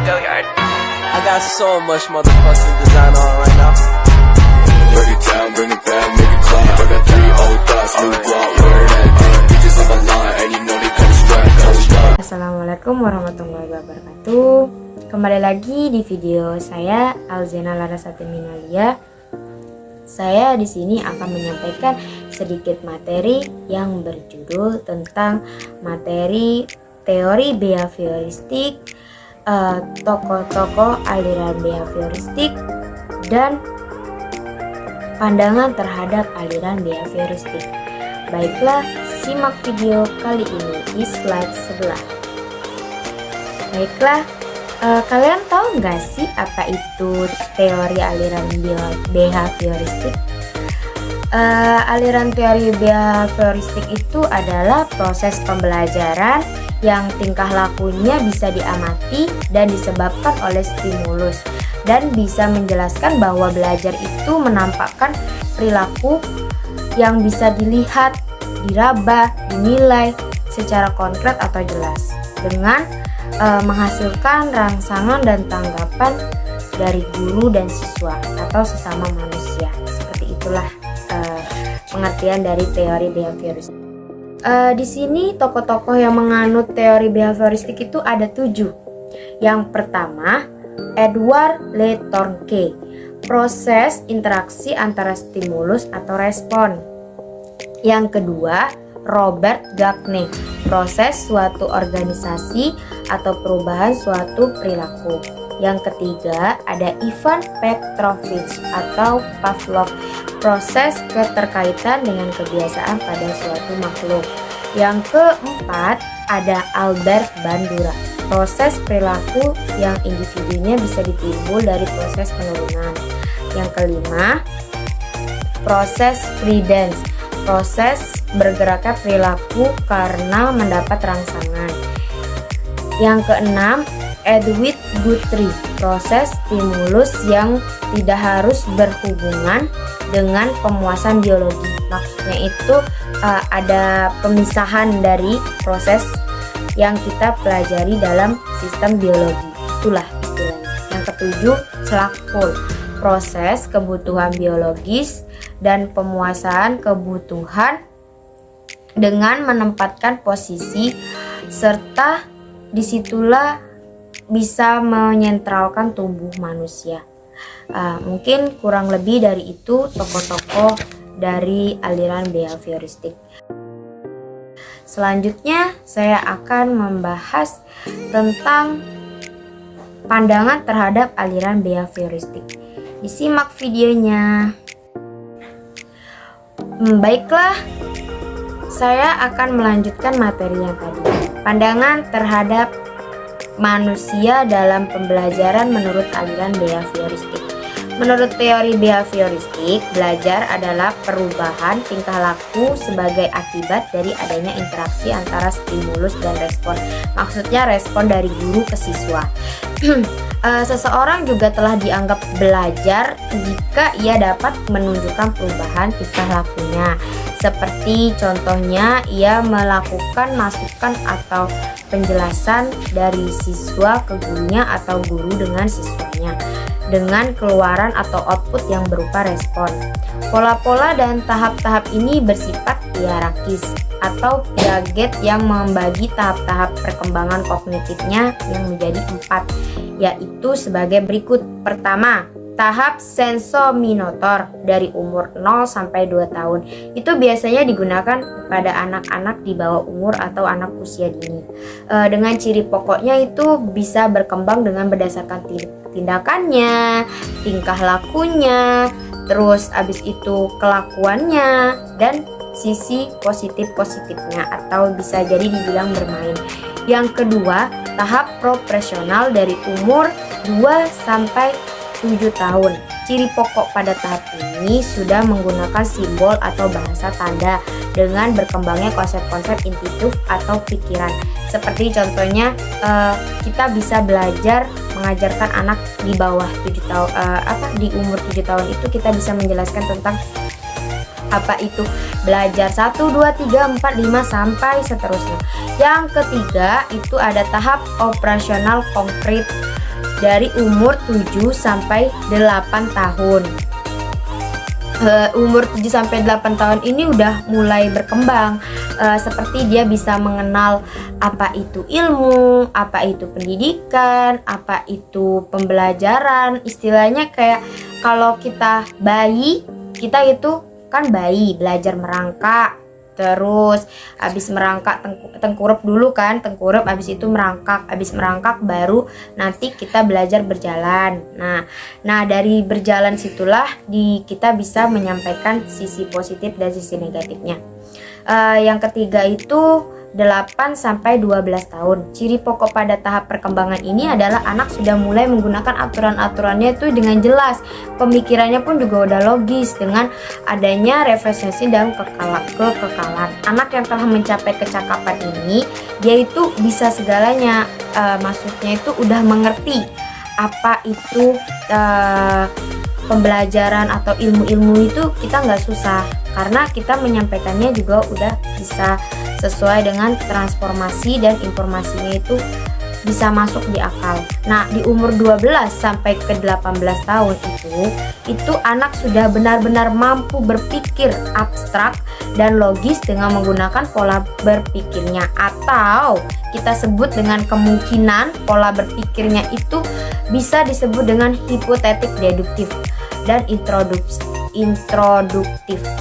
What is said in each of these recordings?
I got so much motherfucking design on right now. Break it down, bring it back, make it clap. I got 3 old thoughts, new block, where that bitches on my line, and you know they come strap. Assalamualaikum warahmatullahi wabarakatuh. Kembali lagi di video saya Alzena Larasati Minalia. Saya di sini akan menyampaikan sedikit materi yang berjudul tentang materi teori behavioristik, tokoh-tokoh aliran behavioristik, dan pandangan terhadap aliran behavioristik. Baiklah, simak video kali ini di slide sebelah. Baiklah, kalian tahu nggak sih apa itu teori aliran behavioristik? Aliran teori behavioristik itu adalah proses pembelajaran yang tingkah lakunya bisa diamati dan disebabkan oleh stimulus, dan bisa menjelaskan bahwa belajar itu menampakkan perilaku yang bisa dilihat, diraba, dinilai secara konkret atau jelas dengan menghasilkan rangsangan dan tanggapan dari guru dan siswa atau sesama manusia. Seperti itulah pengertian dari teori behavioristik. Di sini tokoh-tokoh yang menganut teori behavioristik itu ada 7. Yang pertama, Edward Le Tornke, proses interaksi antara stimulus atau respon. Yang kedua, Robert Gagne, proses suatu organisasi atau perubahan suatu perilaku. Yang ketiga, ada Ivan Petrovich atau Pavlov, proses keterkaitan dengan kebiasaan pada suatu makhluk. Yang keempat, ada Albert Bandura, proses perilaku yang individunya bisa ditimbul dari proses penurunan. Yang kelima, proses Friedens, proses bergeraknya perilaku karena mendapat rangsangan. Yang keenam, Edwin Guthrie, proses stimulus yang tidak harus berhubungan dengan pemuasan biologi. Maksudnya itu ada pemisahan dari proses yang kita pelajari dalam sistem biologi. Itulah istilahnya. Yang ketujuh, Slackpool, proses kebutuhan biologis dan pemuasan kebutuhan dengan menempatkan posisi, serta disitulah bisa menyentralkan tubuh manusia. Mungkin kurang lebih dari itu tokoh-tokoh dari aliran behavioristik. Selanjutnya saya akan membahas tentang pandangan terhadap aliran behavioristik. Disimak videonya. Baiklah, saya akan melanjutkan materi yang tadi. Pandangan terhadap manusia dalam pembelajaran menurut aliran behavioristik. Menurut teori behavioristik, belajar adalah perubahan tingkah laku sebagai akibat dari adanya interaksi antara stimulus dan respon. Maksudnya respon dari guru ke siswa. Seseorang juga telah dianggap belajar jika ia dapat menunjukkan perubahan tingkah lakunya. Seperti contohnya, ia melakukan masukan atau penjelasan dari siswa ke gurunya atau guru dengan siswanya, dengan keluaran atau output yang berupa respon. Pola-pola dan tahap-tahap ini bersifat hierarkis atau piaget yang membagi tahap-tahap perkembangan kognitifnya yang menjadi 4, yaitu sebagai berikut. Pertama, tahap sensomotor dari umur 0 sampai 2 tahun. Itu biasanya digunakan pada anak-anak di bawah umur atau anak usia dini. Dengan ciri pokoknya itu bisa berkembang dengan berdasarkan tindakannya, tingkah lakunya, terus abis itu kelakuannya, dan sisi positif-positifnya atau bisa jadi dibilang bermain. Yang kedua, tahap proporsional dari umur 2 sampai 7 tahun. Ciri pokok pada tahap ini sudah menggunakan simbol atau bahasa tanda dengan berkembangnya konsep-konsep intuitif atau pikiran. Seperti contohnya kita bisa belajar mengajarkan anak di bawah 7 tahun di umur 7 tahun itu kita bisa menjelaskan tentang apa itu belajar 1, 2, 3, 4, 5 sampai seterusnya. Yang ketiga itu ada tahap operasional konkret dari umur 7 sampai 8 tahun. Umur 7 sampai 8 tahun ini udah mulai berkembang, seperti dia bisa mengenal apa itu ilmu, apa itu pendidikan, apa itu pembelajaran. Istilahnya kayak kalau kita bayi, kita itu kan bayi belajar merangkak, terus habis merangkak tengkurap dulu kan, tengkurap habis itu merangkak, habis merangkak baru nanti kita belajar berjalan. Nah dari berjalan situlah kita bisa menyampaikan sisi positif dan sisi negatifnya. Yang ketiga itu 8 sampai 12 tahun. Ciri pokok pada tahap perkembangan ini adalah anak sudah mulai menggunakan aturan-aturannya itu dengan jelas. Pemikirannya pun juga udah logis dengan adanya refleksi dan kekekalan. Anak yang telah mencapai kecakapan ini, dia itu bisa segalanya. Maksudnya itu udah mengerti apa itu pembelajaran atau ilmu-ilmu itu kita nggak susah, karena kita menyampaikannya juga udah bisa sesuai dengan transformasi dan informasinya itu bisa masuk di akal. Nah, di umur 12 sampai ke 18 tahun itu anak sudah benar-benar mampu berpikir abstrak dan logis dengan menggunakan pola berpikirnya, atau kita sebut dengan kemungkinan pola berpikirnya itu bisa disebut dengan hipotetik deduktif dan introduktif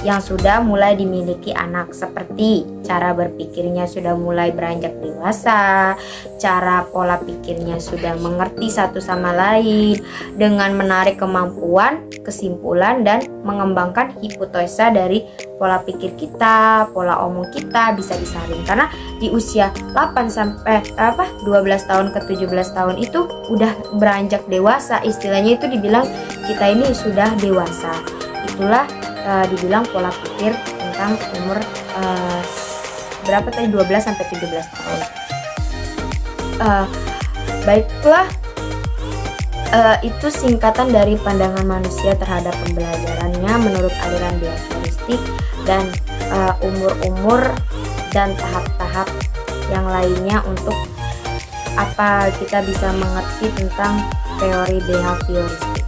yang sudah mulai dimiliki anak, seperti cara berpikirnya sudah mulai beranjak dewasa, cara pola pikirnya sudah mengerti satu sama lain dengan menarik kemampuan, kesimpulan dan mengembangkan hipotesa dari pola pikir kita, pola omong kita bisa disaring. Karena di usia 8 sampai 12 tahun ke 17 tahun itu udah beranjak dewasa, istilahnya itu dibilang kita ini sudah dewasa. Itulah dibilang pola pikir tentang umur berapa tadi, 12 sampai 17 tahun. Baiklah, itu singkatan dari pandangan manusia terhadap pembelajarannya menurut aliran behavioristik dan umur-umur dan tahap-tahap yang lainnya untuk apa kita bisa mengerti tentang teori behavioristik.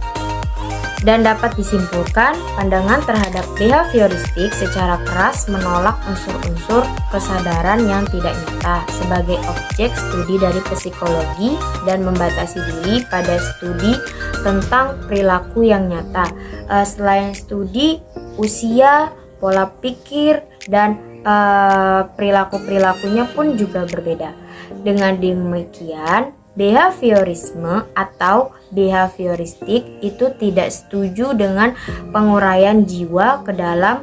Dan dapat disimpulkan, pandangan terhadap behavioristik secara keras menolak unsur-unsur kesadaran yang tidak nyata sebagai objek studi dari psikologi dan membatasi diri pada studi tentang perilaku yang nyata. Selain studi usia, pola pikir, dan perilaku-perilakunya pun juga berbeda. Dengan demikian, behaviorisme atau behavioristik itu tidak setuju dengan penguraian jiwa ke dalam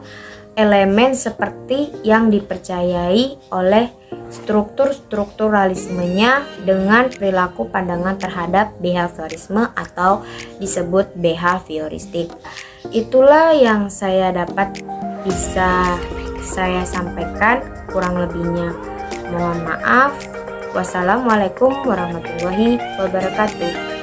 elemen seperti yang dipercayai oleh strukturalismenya dengan perilaku pandangan terhadap behaviorisme atau disebut behavioristik. Itulah yang saya dapat bisa saya sampaikan, kurang lebihnya mohon maaf. Wassalamualaikum warahmatullahi wabarakatuh.